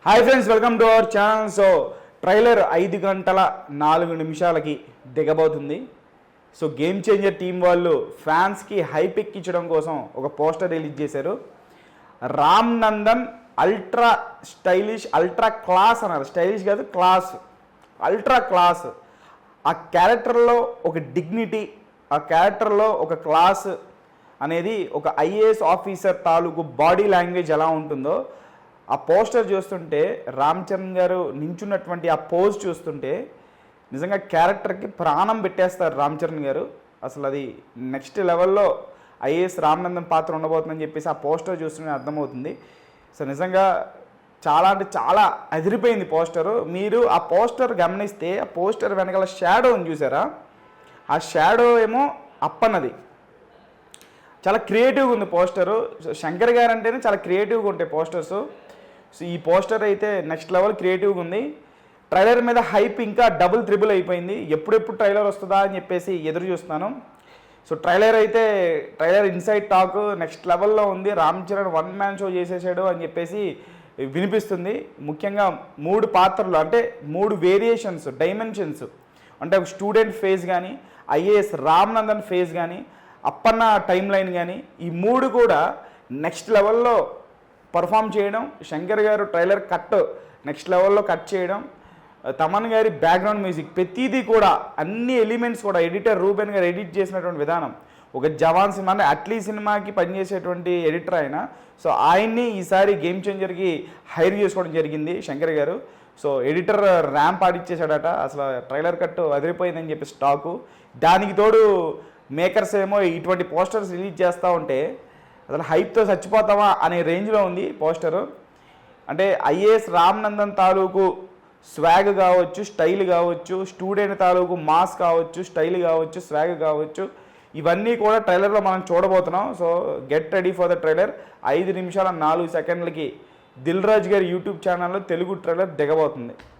Hi friends, welcome to our channel. So trailer 5 గంటల 4 నిమిషాలకి దిగబోతుంది. So game changer team వాళ్ళు ఫ్యాన్స్కి హైప్ ఎక్కించడం కోసం ఒక పోస్టర్ రిలీజ్ చేశారు. Ram Nandan ultra stylish, ultra class అన్నారు. స్టైలిష్ కాదు, క్లాస్, అల్ట్రా క్లాస్. ఆ క్యారెక్టర్లో ఒక డిగ్నిటీ, ఆ క్యారెక్టర్లో ఒక క్లాస్ అనేది, ఒక ఐఏఎస్ ఆఫీసర్ తాలూకు బాడీ లాంగ్వేజ్ ఎలా ఉంటుందో ఆ పోస్టర్ చూస్తుంటే, రామ్ చరణ్ గారు నించున్నటువంటి ఆ పోజ్ చూస్తుంటే నిజంగా క్యారెక్టర్కి ప్రాణం పెట్టేస్తారు రామ్ చరణ్ గారు. అసలు అది నెక్స్ట్ లెవెల్లో ఐఏఎస్ రామ్ నందన్ పాత్ర ఉండబోతుందని చెప్పేసి ఆ పోస్టర్ చూస్తుంటే అర్థమవుతుంది. సో నిజంగా చాలా అంటే చాలా అదిరిపోయింది పోస్టరు. మీరు ఆ పోస్టర్ గమనిస్తే ఆ పోస్టర్ వెనకాల షాడోని చూసారా? ఆ షాడో ఏమో అప్పన్నది. చాలా క్రియేటివ్గా ఉంది పోస్టరు. శంకర్ గారు అంటేనే చాలా క్రియేటివ్గా ఉంటాయి పోస్టర్స్. సో ఈ పోస్టర్ అయితే నెక్స్ట్ లెవెల్ క్రియేటివ్గా ఉంది. ట్రైలర్ మీద హైప్ ఇంకా డబుల్ త్రిబుల్ అయిపోయింది. ఎప్పుడెప్పుడు ట్రైలర్ వస్తుందా అని చెప్పేసి ఎదురు చూస్తున్నాను. So trailer inside talk next లెవెల్లో ఉంది. రామ్ చరణ్ 1 మ్యాన్ షో చేసేసాడు అని చెప్పేసి వినిపిస్తుంది. ముఖ్యంగా 3 పాత్రలు, అంటే 3 వేరియేషన్స్, డైమెన్షన్స్, అంటే ఒక స్టూడెంట్ ఫేజ్ కానీ, ఐఏఎస్ రామ్ నందన్ ఫేజ్ కానీ, అప్పన్న టైమ్ లైన్ కానీ, ఈ 3 కూడా నెక్స్ట్ లెవెల్లో పర్ఫామ్ చేయడం. శంకర్ గారు ట్రైలర్ కట్ నెక్స్ట్ లెవెల్లో కట్ చేయడం, తమన్ గారి బ్యాక్గ్రౌండ్ మ్యూజిక్, ప్రతిదీ కూడా అన్ని ఎలిమెంట్స్ కూడా ఎడిటర్ రూబెన్ గారు ఎడిట్ చేసినటువంటి విధానం. ఒక జవాన్ సినిమా అంటే అట్లీ సినిమాకి పనిచేసేటువంటి ఎడిటర్ ఆయన. సో ఆయన్ని ఈసారి గేమ్ చేంజర్కి హైర్ చేసుకోవడం జరిగింది Shankar garu. So editor ramp ఆడిచ్చేసాడట. అసలు ట్రైలర్ కట్ అదిరిపోయిందని చెప్పి స్టాకు. దానికి తోడు మేకర్స్ ఏమో ఇటువంటి పోస్టర్స్ రిలీజ్ చేస్తూ ఉంటే అసలు హైప్తో చచ్చిపోతామా అనే రేంజ్లో ఉంది పోస్టరు. అంటే ఐఏఎస్ రామ్ నందన్ తాలూకు స్వాగ్ కావచ్చు, స్టైల్ కావచ్చు, స్టూడెంట్ తాలూకు మాస్ కావచ్చు, స్టైల్ కావచ్చు, స్వాగ్ కావచ్చు, ఇవన్నీ కూడా ట్రైలర్లో మనం చూడబోతున్నాం. So get ready for the trailer. 5 నిమిషాల 4 సెకండ్లకి దిల్ రాజు గారి యూట్యూబ్ ఛానల్లో తెలుగు ట్రైలర్ దిగబోతుంది.